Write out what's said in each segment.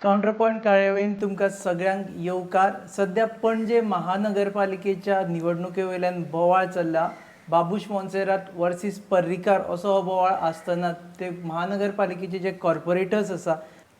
Counterpoint कार्यावळीन तुमकां सगळ्यांक येवकार. सध्या पणजे महानगरपालिकेच्या निवडणुके वयल्यान बोवाळ चल्ला. बाबूश मोन्सेरात वर्सीस पर्रीकार असो हो बोवाळ आसतना ते महानगरपालिकेचे जे कॉर्पोरेटर्स आसा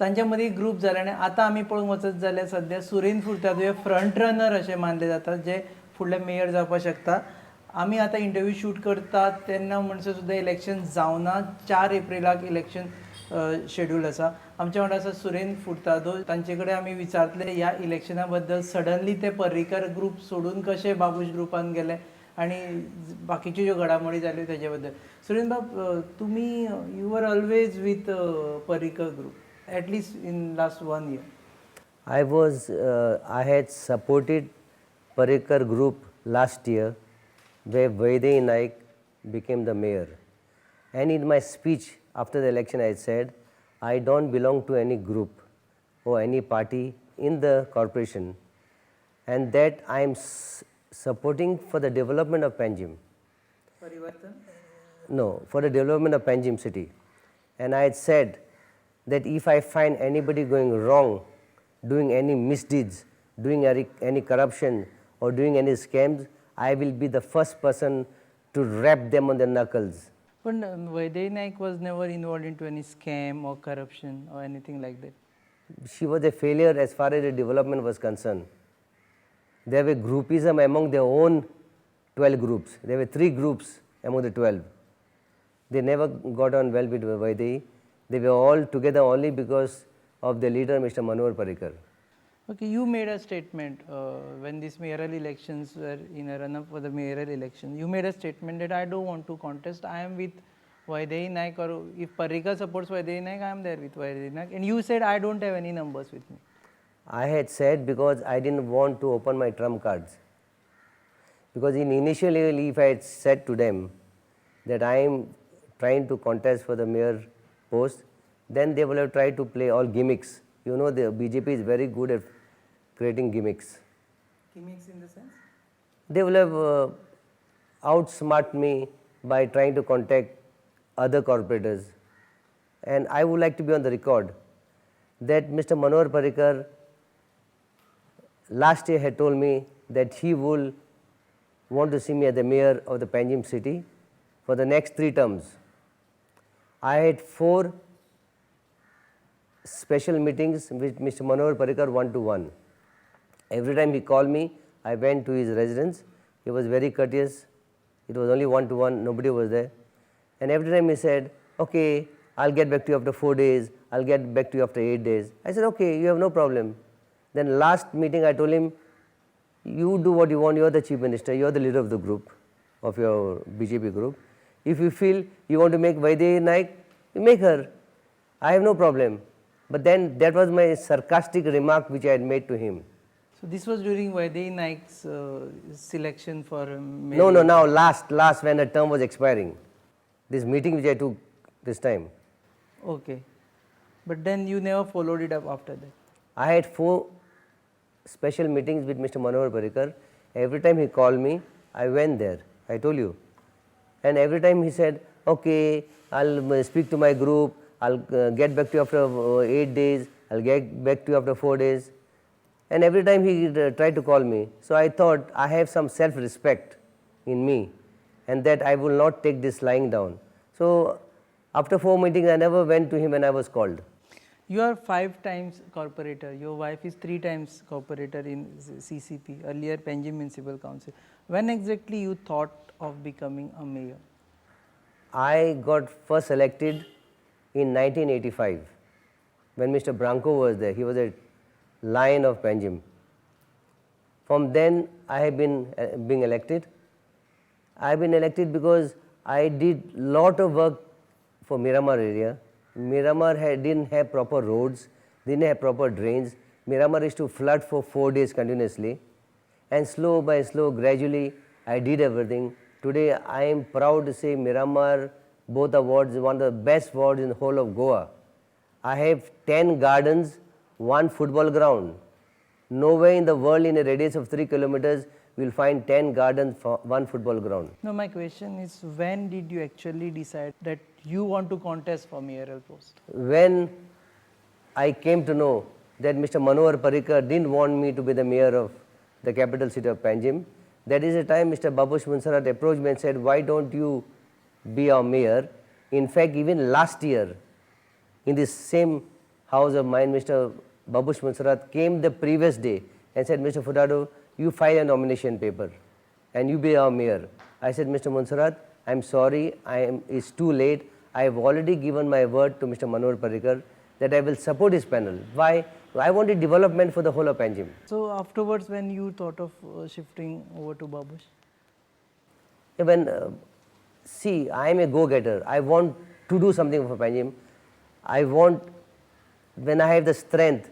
तांच्या मदीं ग्रूप जाले आनी आतां आमी पळोवंक वचत जाल्यार सध्या सुरेंद्र फुर्तादो हे फ्रंट रनर अशें मानले जाता जे फुडले मेयर जावपाक शकता. आमी आतां इंटरव्यू शूट करतात तेन्ना म्हणसर सुद्दां इलेक्शन जावना. 4 एप्रिलाक इलेक्शन शेड्यूल आसा. आमच्या वांगडा आसा सुरेंद्र फुर्तादो. तांचे कडेन आमी विचारतले ह्या इलेक्शना बद्दल सडनली ते पर्रीकार ग्रूप सोडून कशे बाबूश ग्रुपान गेले आनी बाकीच्यो ज्यो घडामोडी जाल्यो तेजे बद्दल. सुरेंद्र बाब, तुमी you were always with Parrikar group at least in last 1 year. I had supported Parikar group last year where Vaidehi Naik became the mayor. And in my speech after the election I said, I don't belong to any group or any party in the corporation and that I am supporting for the development of Panjim. Parivartan? No, for the development of Panjim city. And I had said that if I find anybody going wrong, doing any misdeeds, doing any corruption or doing any scams, I will be the first person to rap them on their knuckles. But Vaidehi Naik was never involved into any scam or corruption or anything like that. She was a failure as far as the development was concerned. There were groupism among their own 12 groups. There were 3 groups among the 12. They never got on well with Vaidehi. They were all together only because of the leader, Mr. Manohar Parrikar. Okay, you made a statement when these mayoral elections were in a run-up for the mayoral election. You made a statement that I don't want to contest. I am with Vaidehi Naik, or if Parrikar supports Vaidehi Naik, I am there with Vaidehi Naik. And you said I don't have any numbers with me. I had said because I didn't want to open my trump cards. Because initially if I had said to them that I am trying to contest for the mayor post, then they will have tried to play all gimmicks. You know, the BJP is very good at creating gimmicks. Gimmicks in the sense? They will have outsmart me by trying to contact other corporators. And I would like to be on the record that Mr. Manohar Parrikar last year had told me that he will want to see me as the mayor of the Panjim city for the next 3 terms. I had 4 special meetings with Mr. Manohar Parrikar one-to-one. Every time he called me, I went to his residence. He was very courteous. It was only one-to-one, nobody was there. And every time he said, okay, I'll get back to you after 4 days, I'll get back to you after 8 days. I said, okay, you have no problem. Then last meeting I told him, you do what you want, you are the chief minister, you are the leader of the group, of your BJP group. If you feel you want to make Vaidehi Naik, you make her. I have no problem. But then that was my sarcastic remark which I had made to him. So this was during Vaidehi Naik's selection for mayor? No, now last when the term was expiring. This meeting which I took this time. Okay. But then you never followed it up after that? I had 4 special meetings with Mr. Manohar Parrikar. Every time he called me, I went there. I told you. And every time he said, okay, I'll speak to my group, I'll get back to you after 8 days, I'll get back to you after 4 days. And every time he tried to call me. So I thought I have some self-respect in me and that I will not take this lying down. So after 4 meetings, I never went to him when I was called. You are 5 times corporator. Your wife is 3 times corporator in CCP, earlier Panjim Municipal Council. When exactly you thought of becoming a mayor? I got first elected in 1985 when Mr. Branco was there. He was a lion of Panjim. From then I have been being elected. I have been elected because I did lot of work for Miramar area. Miramar didn't have proper roads, didn't have proper drains. Miramar used to flood for 4 days continuously. And slow by slow, gradually, I did everything. Today, I am proud to say Miramar, both the wards, one of the best wards in the whole of Goa. I have 10 gardens, 1 football ground. Nowhere in the world in a radius of 3 kilometers will find 10 gardens for 1 football ground. No, my question is, when did you actually decide that you want to contest for mayoral post? When I came to know that Mr. Manohar Parrikar didn't want me to be the mayor of the capital city of Panjim. That is the time Mr. Babush Monserrat approached me and said, why don't you be our mayor? In fact, even last year, in this same house of mine, Mr. Babush Monserrat came the previous day and said, Mr. Furtado, you file a nomination paper and you be our mayor. I said, Mr. Monserrat, I'm sorry, it's too late. I have already given my word to Mr. Manohar Parrikar that I will support his panel. Why? I wanted development for the whole of Panjim. So afterwards, when you thought of shifting over to Babush? When, see, I am a go-getter. I want to do something for Panjim. I want, when I have the strength,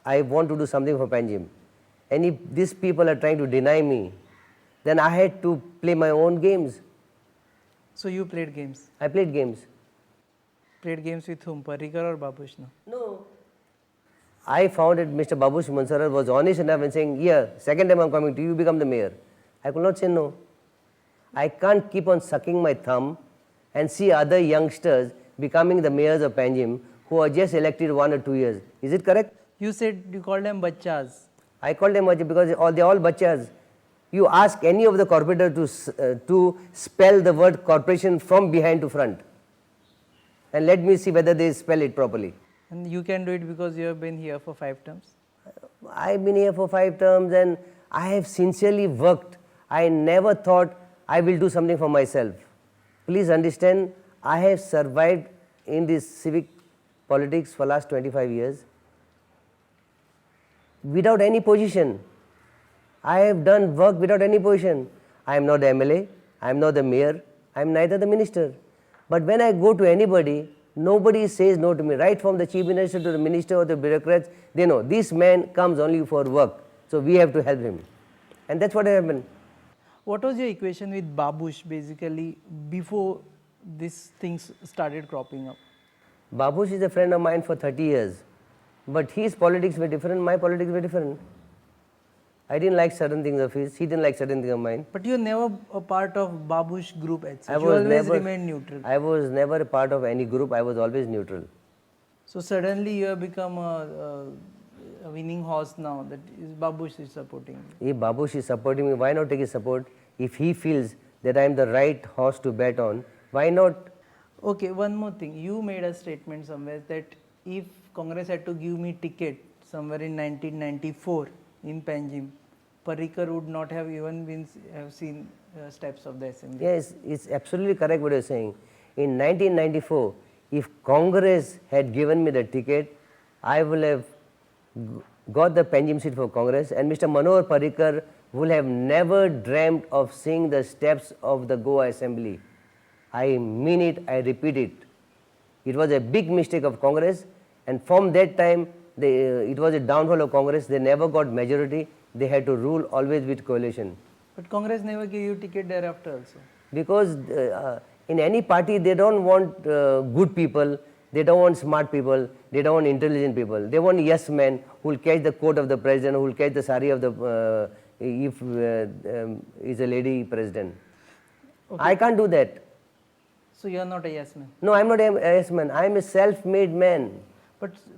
I want to do something for Panjim. And if these people are trying to deny me, then I had to play my own games. So you played games. I played games. Played games with whom? Parrikar or Babush? No. No. I found that Mr. Babush Monserrat was honest enough in saying, yeah, second time I'm coming to you, become the mayor. I could not say no. I can't keep on sucking my thumb and see other youngsters becoming the mayors of Panjim who are just elected 1 or 2 years. Is it correct? You said you called them bachas. I call them bachas because they're all bachas. You ask any of the corporator to spell the word corporation from behind to front. And let me see whether they spell it properly. And you can do it because you have been here for 5 terms. I've been here for 5 terms and I have sincerely worked. I never thought I will do something for myself. Please understand, I have survived in this civic politics for last 25 years without any position. I have done work without any position. I am not the MLA, I am not the mayor, I am neither the minister. But when I go to anybody, nobody says no to me. Right from the chief minister to the minister or the bureaucrats, they know this man comes only for work. So we have to help him. And that's what happened. What was your equation with Babush basically before these things started cropping up? Babush is a friend of mine for 30 years. But his politics were different, my politics were different. I didn't like certain things of his, he didn't like certain things of mine. But you were never a part of Babush group as such. You always remained neutral. I was never a part of any group, I was always neutral. So suddenly you have become a winning horse now, that is Babush is supporting you. If Babush is supporting me, why not take his support? If he feels that I am the right horse to bet on, why not? Okay, one more thing. You made a statement somewhere that if Congress had to give me ticket somewhere in 1994 in Panjim, Parrikar would not have even have seen steps of the assembly. Yes, it's absolutely correct what you're saying. In 1994, if Congress had given me the ticket, I will have got the Panjim seat for Congress, and Mr. Manohar Parrikar will have never dreamt of seeing the steps of the Goa assembly. I mean it, I repeat it. It was a big mistake of Congress, and from that time, it was a downfall of Congress. They never got majority. They had to rule always with coalition. But Congress never gave you ticket thereafter also. Because in any party, they don't want good people, they don't want smart people, they don't want intelligent people. They want yes men who will catch the coat of the president, who will catch the sari of the, if is a lady president. Okay. I can't do that. So you are not a yes man. No, I'm not a yes man. I'm a self-made man.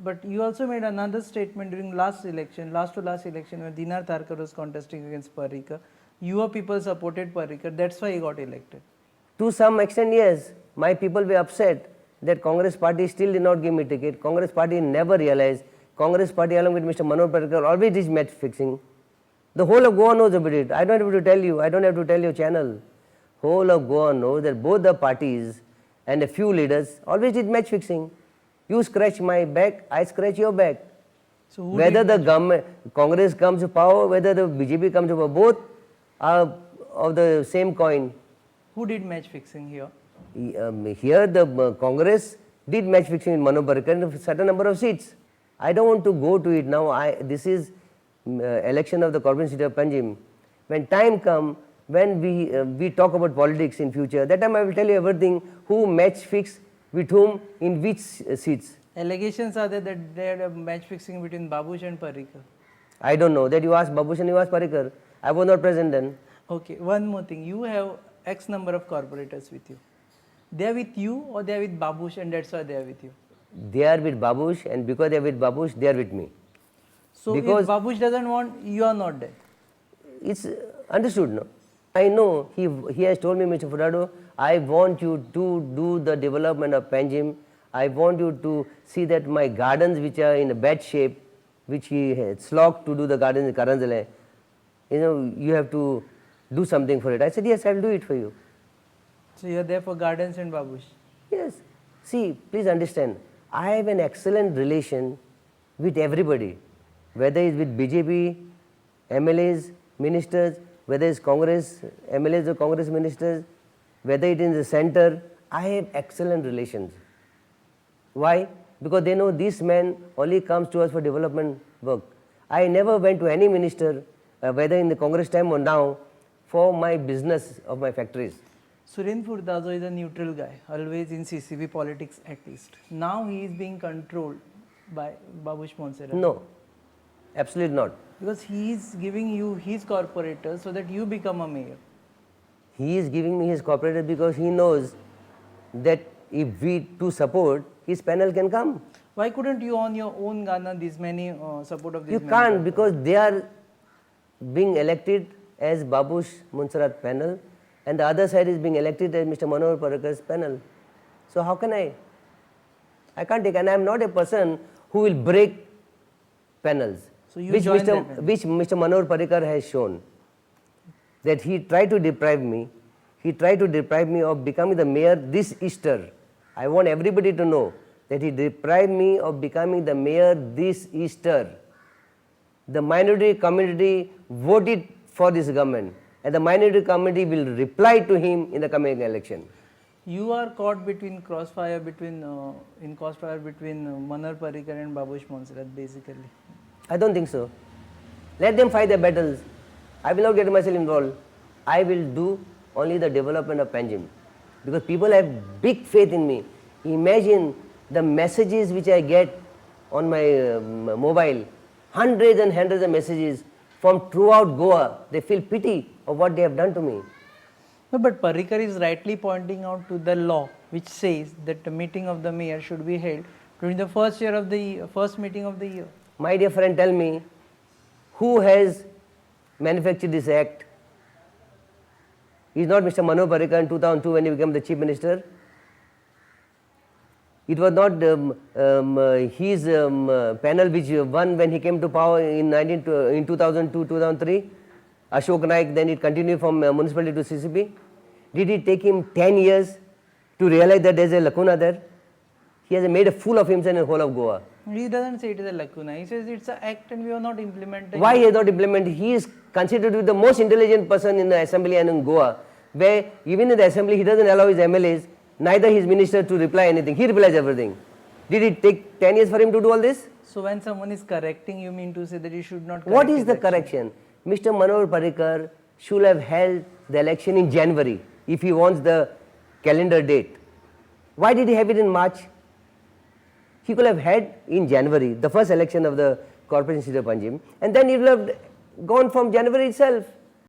But you also made another statement during last election, last to last election, when Dinar Tharkar was contesting against Parrikar. Your people supported Parrikar. That's why he got elected. To some extent, yes. My people were upset that Congress party still did not give me ticket. Congress party never realized. Congress party along with Mr. Manohar Parrikar always did match fixing. The whole of Goa knows about it. I don't have to tell you. I don't have to tell your channel. Whole of Goa knows that both the parties and a few leaders always did match fixing. You scratch my back, I scratch your back. So whether the government, Congress comes to power, whether the BJP comes to power, both are of the same coin. Who did match fixing here? Here the Congress did match fixing in Manohar Parrikar in a certain number of seats. I don't want to go to it now. This is election of the Corporation City of Panjim. When time comes, when we talk about politics in future, that time I will tell you everything, who match fix with whom, in which seats. Allegations are there that they had a match fixing between Babush and Parrikar. I don't know. That you ask Babush and you ask Parrikar. I was not present then. Okay, one more thing. You have X number of corporators with you. They are with you or they are with Babush and that's why they are with you? They are with Babush, and because they are with Babush, they are with me. So if Because- Babush doesn't want, you are not there. It's understood, no? I know he has told me, Mr. Furtado, I want you to do the development of Panjim. I want you to see that my gardens which are in a bad shape, which he had slogged to do the gardens in Karanzale, you have to do something for it. I said, yes, I will do it for you. So you are there for gardens and Babush. Yes. See, please understand, I have an excellent relation with everybody, whether it's with BJP, MLAs, ministers, whether it's Congress, MLAs or Congress ministers, whether it is in the center, I have excellent relations. Why? Because they know this man only comes to us for development work. I never went to any minister, whether in the Congress time or now, for my business of my factories. Surendra Furtado is a neutral guy, always in CCB politics at least. Now he is being controlled by Babush Monserrat. No, absolutely not. Because he is giving you his corporators so that you become a mayor. He is giving me his corporator because he knows that if we two support, his panel can come. Why couldn't you on your own garner this many support of this You many can't people? because they are being elected as Babush Monserrat panel and the other side is being elected as Mr. Manohar Parikar's panel. So how can I? I can't take, and I am not a person who will break panels, So you which join that panel. Mr. Manohar Parikar has shown. That he tried to deprive me. He tried to deprive me of becoming the mayor this Easter. I want everybody to know that he deprived me of becoming the mayor this Easter. The minority community voted for this government and the minority community will reply to him in the coming election. You are caught between crossfire between Manohar Parrikar and Babush Monserrat basically. I don't think so. Let them fight their battles. I will not get myself involved. I will do only the development of Panjim. Because people have big faith in me. Imagine the messages which I get on my mobile, hundreds and hundreds of messages from throughout Goa. They feel pity of what they have done to me. No, but Parrikar is rightly pointing out to the law which says that the meeting of the mayor should be held during the first meeting of the year. My dear friend, tell me, who has manufactured this act? Is not Mr. Manohar Parrikar in 2002 when he became the chief minister? It was not his panel which won when he came to power in 2002-2003. Ashok Naik, then it continued from municipality to CCP. Did it take him 10 years to realize that there is a lacuna there? He has made a fool of himself in the whole of Goa. He doesn't say it is a lacuna. He says it's an act and we are not implementing. Why he has not implemented? He is considered to be the most intelligent person in the assembly and in Goa, where even in the assembly he doesn't allow his MLAs, neither his minister to reply anything. He replies everything. Did it take 10 years for him to do all this? So when someone is correcting, you mean to say that he should not correct What is his the action? correction? Mr. Manohar Parrikar should have held the election in January if he wants the calendar date. Why did he have it in March? He could have had in January the first election of the corporation city of Panjim and then he would have gone from January itself.